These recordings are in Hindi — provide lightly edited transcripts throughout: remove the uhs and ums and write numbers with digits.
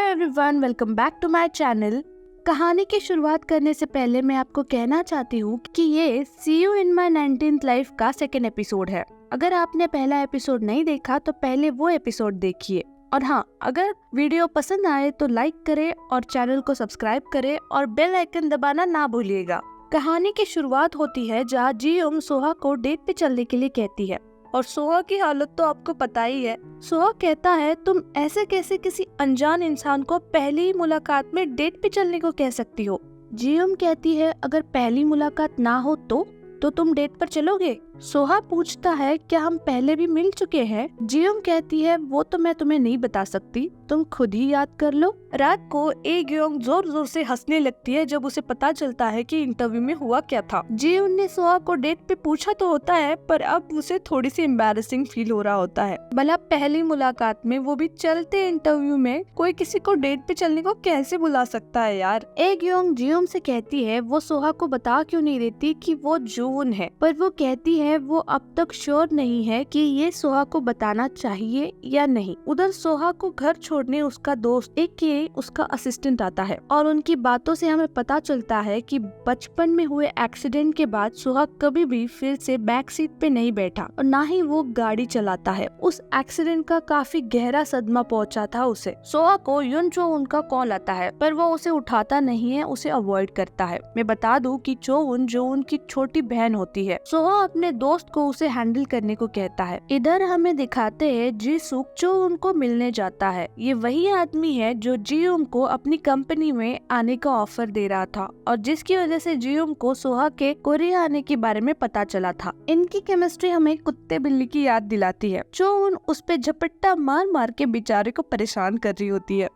Everyone, welcome back to my channel. कहानी की शुरुआत करने से पहले मैं आपको कहना चाहती हूँ कि ये see you in my 19th life का सेकेंड एपिसोड है। अगर आपने पहला एपिसोड नहीं देखा तो पहले वो एपिसोड देखिए। और हाँ, अगर वीडियो पसंद आए तो लाइक करें और चैनल को सब्सक्राइब करें और बेल आइकन दबाना ना भूलिएगा। कहानी की शुरुआत होती है जहाँ जी सोहा को डेट पे चलने के लिए कहती है और सोहा की हालत तो आपको पता ही है। सोहा कहता है, तुम ऐसे कैसे किसी अनजान इंसान को पहली ही मुलाकात में डेट पे चलने को कह सकती हो। जियम कहती है, अगर पहली मुलाकात ना हो तो तुम डेट पर चलोगे। सोहा पूछता है, क्या हम पहले भी मिल चुके हैं। जियम कहती है, वो तो मैं तुम्हें नहीं बता सकती, तुम खुद ही याद कर लो। रात को ए ग्योंग जोर जोर से हंसने लगती है जब उसे पता चलता है कि इंटरव्यू में हुआ क्या था। जियम ने सोहा को डेट पे पूछा तो होता है, पर अब उसे थोड़ी सी एम्बैरेसिंग फील हो रहा होता है। भला पहली मुलाकात में, वो भी चलते इंटरव्यू में, कोई किसी को डेट पे चलने को कैसे बुला सकता है यार। ए ग्योंग जियम से कहती है वो सोहा को बता क्यों नहीं देती कि वो जून है, पर वो कहती है वो अब तक श्योर नहीं है कि ये सोहा को बताना चाहिए या नहीं। उधर सोहा को घर छोड़ने उसका दोस्त एक उसका असिस्टेंट आता है और उनकी बातों से हमें पता चलता है कि बचपन में हुए एक्सीडेंट के बाद सोहा कभी भी फिर से बैक सीट पे नहीं बैठा और ना ही वो गाड़ी चलाता है। उस एक्सीडेंट का काफी गहरा सदमा पहुंचा था उसे। सोहा को युन चो उनका कॉल आता है पर वो उसे उठाता नहीं है, उसे अवॉइड करता है। मैं बता दूं कि चोउन जो उनकी छोटी बहन होती है। सोहा अपने दोस्त को उसे हैंडल करने को कहता है। इधर हमें दिखाते हैं जी-सुक जो उनको मिलने जाता है। ये वही आदमी है जो जियुम को अपनी कंपनी में आने का ऑफर दे रहा था और जिसकी वजह से जियुम को सोहा के कोरिया आने के बारे में पता चला था। इनकी केमिस्ट्री हमें कुत्ते बिल्ली की याद दिलाती है। चोउन उस पे झपट्टा मार मार के बेचारे को परेशान कर रही होती है।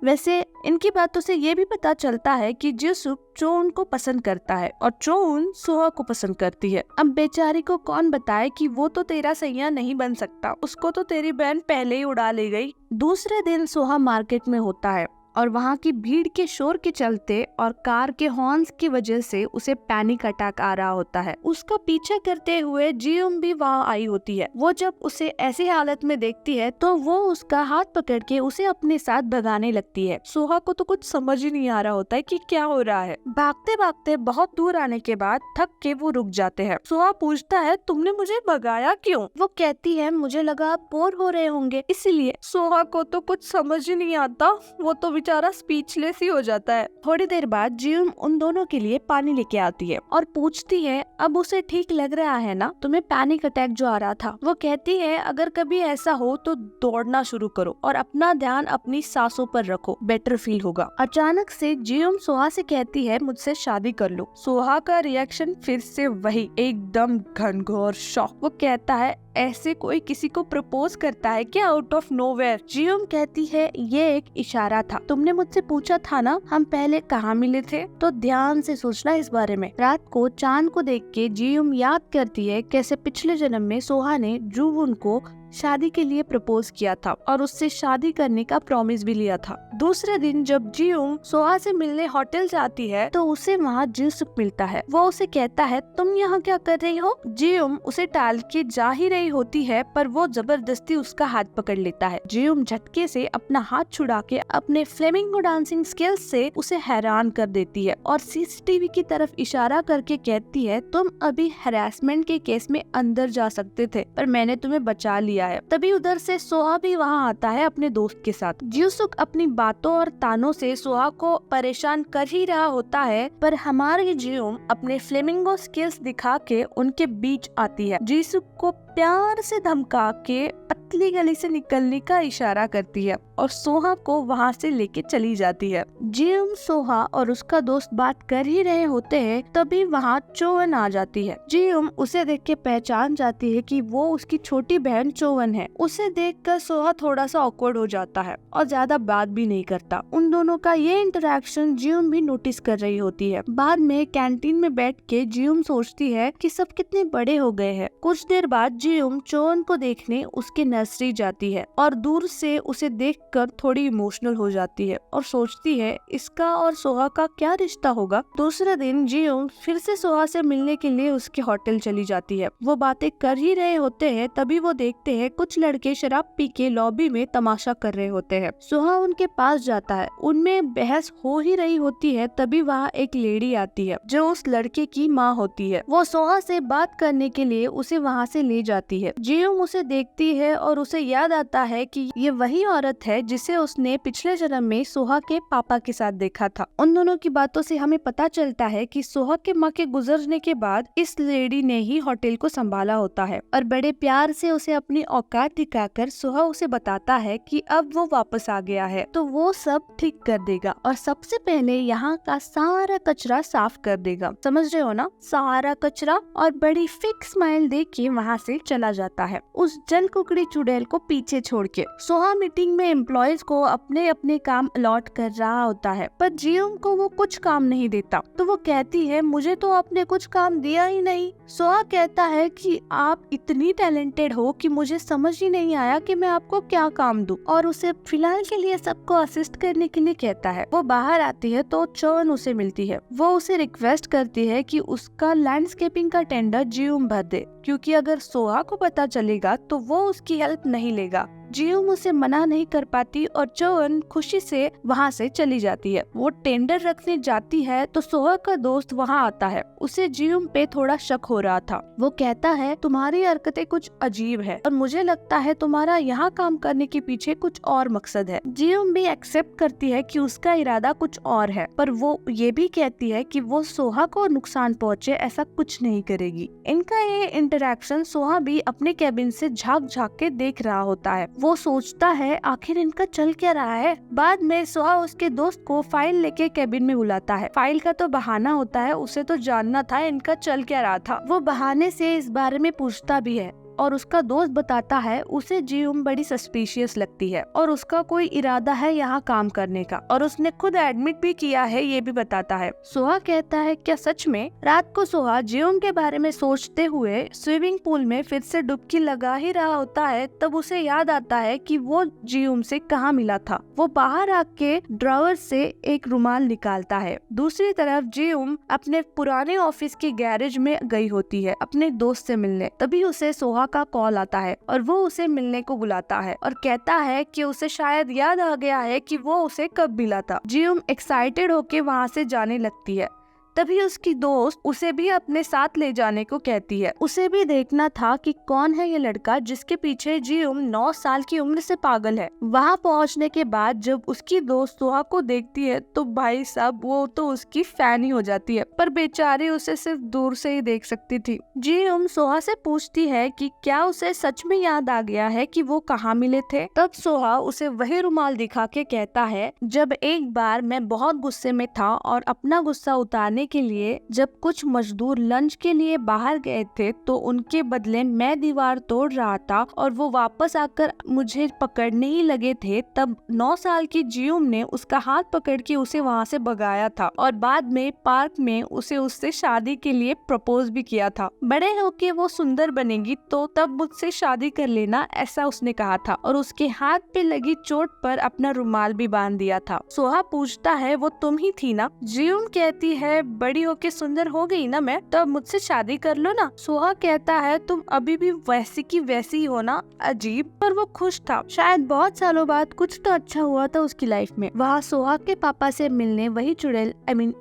वैसे इनकी बातों से ये भी पता चलता है कि जी-सुक चोउन को पसंद करता है और चोउन सोहा को पसंद करती है। अब बेचारी को कौन बताए कि वो तो तेरा सैया नहीं बन सकता, उसको तो तेरी बहन पहले ही उड़ा ले गई। दूसरे दिन सोहा मार्केट में होता है और वहाँ की भीड़ के शोर के चलते और कार के हॉर्न्स की वजह से उसे पैनिक अटैक आ रहा होता है। उसका पीछा करते हुए जियुम भी वहाँ आई होती है। वो जब उसे ऐसी हालत में देखती है तो वो उसका हाथ पकड़ के उसे अपने साथ भगाने लगती है। सोहा को तो कुछ समझ ही नहीं आ रहा होता है कि क्या हो रहा है। भागते भागते बहुत दूर आने के बाद थक के वो रुक जाते हैं। सोहा पूछता है, तुमने मुझे भगाया क्यों? वो कहती है, मुझे लगा आप बोर हो रहे होंगे इसलिए। सोहा को तो कुछ समझ ही नहीं आता, वो तो बेचारा स्पीचलेस ही हो जाता है। थोड़ी देर बाद जियुम उन दोनों के लिए पानी लेके आती है और पूछती है, अब उसे ठीक लग रहा है ना, तुम्हें पैनिक अटैक जो आ रहा था। वो कहती है, अगर कभी ऐसा हो तो दौड़ना शुरू करो और अपना ध्यान अपनी सांसों पर रखो, बेटर फील होगा। अचानक से जियुम सोहा से कहती है, मुझसे शादी कर लो। सोहा का रिएक्शन फिर से वही, एकदम घनघोर शॉक। वो कहता है, ऐसे कोई किसी को प्रपोज करता है क्या आउट ऑफ नोवेयर? जियुम कहती है, ये एक इशारा था, तुमने मुझसे पूछा था ना हम पहले कहाँ मिले थे, तो ध्यान से सोचना इस बारे में। रात को चांद को देख के जियुम याद करती है कैसे पिछले जन्म में सोहा ने जूवुन को शादी के लिए प्रपोज किया था और उससे शादी करने का प्रॉमिस भी लिया था। दूसरे दिन जब जियुम सोहा से मिलने होटल जाती है तो उसे वहाँ जी-सुक मिलता है। वो उसे कहता है, तुम यहाँ क्या कर रही हो? जियुम उसे टाल के जा ही रही होती है पर वो जबरदस्ती उसका हाथ पकड़ लेता है। जियुम झटके से अपना हाथ छुड़ा के अपने फ्लेमिंगो डांसिंग स्किल्स से उसे हैरान कर देती है और सीसीटीवी की तरफ इशारा करके कहती है, तुम अभी हैरेसमेंट के केस में अंदर जा सकते थे पर मैंने तुम्हें बचा लिया है। तभी उधर से सोहा भी वहाँ आता है अपने दोस्त के साथ। जी-सुक अपनी बातों और तानों से सोहा को परेशान कर ही रहा होता है पर हमारी जियुम अपने फ्लेमिंगो स्किल्स दिखा के उनके बीच आती है। जी-सुक को प्यार से धमका के पतली गली से निकलने का इशारा करती है और सोहा को वहाँ से लेके चली जाती है। जियुम, सोहा और उसका दोस्त बात कर ही रहे होते हैं तभी वहाँ चोवन आ जाती है। जियुम उसे देख के पहचान जाती है कि वो उसकी छोटी बहन चोवन है। उसे देखकर सोहा थोड़ा सा ऑकवर्ड हो जाता है और ज्यादा बात भी नहीं करता। उन दोनों का ये इंटरेक्शन जियुम भी नोटिस कर रही होती है। बाद में कैंटीन में बैठ के जियुम सोचती है कि सब कितने बड़े हो गए हैं। कुछ देर बाद जियोम चोन को देखने उसके नर्सरी जाती है और दूर से उसे देखकर थोड़ी इमोशनल हो जाती है और सोचती है इसका और सोहा का क्या रिश्ता होगा। दूसरे दिन जियोम फिर से सोहा से मिलने के लिए उसके होटल चली जाती है। वो बातें कर ही रहे होते हैं तभी वो देखते हैं कुछ लड़के शराब पी के लॉबी में तमाशा कर रहे होते हैं। सोहा उनके पास जाता है, उनमें बहस हो ही रही होती है तभी वहाँ एक लेडी आती है जो उस लड़के की माँ होती है। वो सोहा से बात करने के लिए उसे वहाँ से ले जाती है। जियोम उसे देखती है और उसे याद आता है कि ये वही औरत है जिसे उसने पिछले जन्म में सोहा के पापा के साथ देखा था। उन दोनों की बातों से हमें पता चलता है कि सोहा के माँ के गुजरने के बाद इस लेडी ने ही होटल को संभाला होता है और बड़े प्यार से उसे अपनी औकात दिखाकर सोहा उसे बताता है कि अब वो वापस आ गया है तो वो सब ठीक कर देगा और सबसे पहले यहाँ का सारा कचरा साफ कर देगा। समझ रहे हो ना, सारा कचरा। और बड़ी फिक्स स्माइल देख के वहाँ से चला जाता है उस जल कुकड़ी चुड़ैल को पीछे छोड़ के। सोहा मीटिंग में एम्प्लॉयज को अपने अपने काम अलॉट कर रहा होता है पर जियोम को वो कुछ काम नहीं देता तो वो कहती है मुझे तो आपने कुछ काम दिया ही नहीं। सोहा कहता है कि आप इतनी टैलेंटेड हो कि मुझे समझ ही नहीं आया कि मैं आपको क्या काम दूं और उसे फिलहाल के लिए सबको असिस्ट करने के लिए कहता है। वो बाहर आती है तो चोन उसे मिलती है। वो उसे रिक्वेस्ट करती है कि उसका लैंडस्केपिंग का टेंडर जियोम भर दे क्योंकि अगर सोहा को पता चलेगा तो वो उसकी हेल्प नहीं लेगा। जियोम उसे मना नहीं कर पाती और चोन खुशी से वहाँ से चली जाती है। वो टेंडर रखने जाती है तो सोहा का दोस्त वहाँ आता है। उसे जियोम पे थोड़ा शक हो रहा था। वो कहता है तुम्हारी हरकतें कुछ अजीब है और मुझे लगता है तुम्हारा यहाँ काम करने के पीछे कुछ और मकसद है। जियोम भी एक्सेप्ट करती है कि उसका इरादा कुछ और है पर वो ये भी कहती है कि वो सोहा को नुकसान पहुँचे ऐसा कुछ नहीं करेगी। इनका ये इंटरेक्शन सोहा भी अपने कैबिन से झांक झांक के देख रहा होता है। वो सोचता है आखिर इनका चल क्या रहा है। बाद में सोहा उसके दोस्त को फाइल लेके कैबिन में बुलाता है। फाइल का तो बहाना होता है, उसे तो जानना था इनका चल क्या रहा था। वो बहाने से इस बारे में पूछता भी है और उसका दोस्त बताता है उसे जियोम बड़ी सस्पिशियस लगती है और उसका कोई इरादा है यहाँ काम करने का और उसने खुद एडमिट भी किया है ये भी बताता है। सोहा कहता है क्या सच में? रात को सोहा जियोम के बारे में सोचते हुए स्विमिंग पूल में फिर से डुबकी लगा ही रहा होता है तब उसे याद आता है कि वो जियोम से कहाँ मिला था। वो बाहर आके ड्रॉवर से एक रुमाल निकालता है। दूसरी तरफ जियोम अपने पुराने ऑफिस के गैरेज में गई होती है अपने दोस्त से मिलने। तभी उसे सोहा का कॉल आता है और वो उसे मिलने को बुलाता है और कहता है कि उसे शायद याद आ गया है कि वो उसे कब मिला था। जियोम एक्साइटेड होके वहाँ से जाने लगती है। तभी उसकी दोस्त उसे भी अपने साथ ले जाने को कहती है। उसे भी देखना था कि कौन है ये लड़का जिसके पीछे जियोम 9 साल की उम्र से पागल है। वहाँ पहुँचने के बाद जब उसकी दोस्त सोहा को देखती है तो भाई साहब वो तो उसकी फैन ही हो जाती है पर बेचारी उसे सिर्फ दूर से ही देख सकती थी। जियोम सोहा से पूछती है कि क्या उसे सच में याद आ गया है कि वो कहाँ मिले थे। तब सोहा उसे वही रुमाल दिखा के कहता है जब एक बार मैं बहुत गुस्से में था और अपना गुस्सा उतारने के लिए जब कुछ मजदूर लंच के लिए बाहर गए थे तो उनके बदले मैं दीवार तोड़ रहा था और वो वापस आकर मुझे पकड़ने ही लगे थे तब 9 साल की जियोम ने उसका हाथ पकड़ के उसे वहाँ से भगाया था और बाद में पार्क में उसे उससे शादी के लिए प्रपोज भी किया था। बड़े होके वो सुंदर बनेगी तो तब मुझसे शादी कर लेना ऐसा उसने कहा था और उसके हाथ पे लगी चोट पर अपना रुमाल भी बांध दिया था। सोहा पूछता है वो तुम ही थी ना? जियोम कहती है बड़ी होके सुंदर हो गई ना मैं, तो अब मुझसे शादी कर लो ना। सोहा कहता है तुम अभी भी वैसी की वैसी ही हो ना। अजीब, पर वो खुश था। शायद बहुत सालों बाद कुछ तो अच्छा हुआ था उसकी लाइफ में। वहाँ सोहा के पापा से मिलने वही चुड़ैल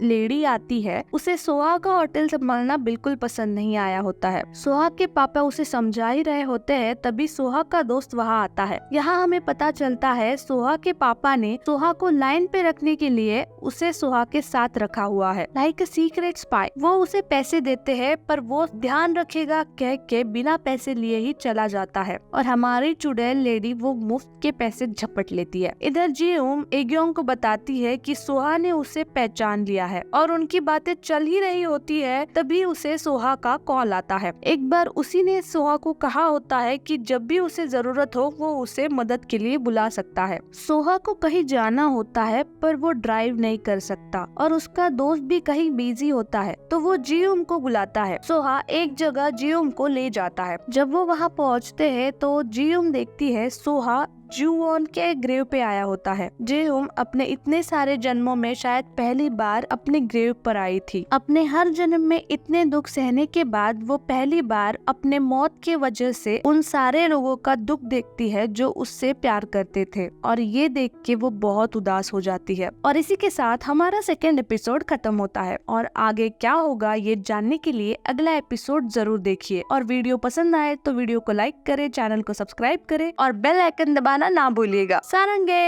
लेडी आती है। उसे सोहा का होटल संभालना बिल्कुल पसंद नहीं आया होता है। सोहा के पापा उसे समझा ही रहे होते हैं तभी सोहा का दोस्त वहाँ आता है। यहाँ हमें पता चलता है सोहा के पापा ने सोहा को लाइन पे रखने के लिए उसे सोहा के साथ रखा हुआ है, लाइक अ सीक्रेट स्पाई। वो उसे पैसे देते हैं पर वो ध्यान रखेगा कह के बिना पैसे लिए ही चला जाता है और हमारी चुड़ैल लेडी वो मुफ्त के पैसे झपट लेती है। इधर जियोम एग्योंग को बताती है कि सोहा ने उसे पहचान लिया है और उनकी बातें चल ही रही होती है तभी उसे सोहा का कॉल आता है। एक बार उसी ने सोहा को कहा होता है कि जब भी उसे जरूरत हो वो उसे मदद के लिए बुला सकता है। सोहा को कहीं जाना होता है पर वो ड्राइव नहीं कर सकता और उसका दोस्त भी कहीं बिजी होता है तो वो जियोम को बुलाता है। सोहा एक जगह जियोम को ले जाता है। जब वो वहाँ पहुँचते हैं तो जियोम देखती है सोहा जूवॉन के ग्रेव पे आया होता है। जियोम अपने इतने सारे जन्मों में शायद पहली बार अपने ग्रेव पर आई थी। अपने हर जन्म में इतने दुख सहने के बाद वो पहली बार अपने मौत के वजह से उन सारे लोगों का दुख देखती है जो उससे प्यार करते थे, और ये देख के वो बहुत उदास हो जाती है। और इसी के साथ हमारा सेकेंड एपिसोड खत्म होता है, और आगे क्या होगा ये जानने के लिए अगला एपिसोड जरूर देखिए। और वीडियो पसंद आए तो वीडियो को लाइक करे, चैनल को सब्सक्राइब करे और बेल आइकन दबाना ना भूलिएगा। सारंगे।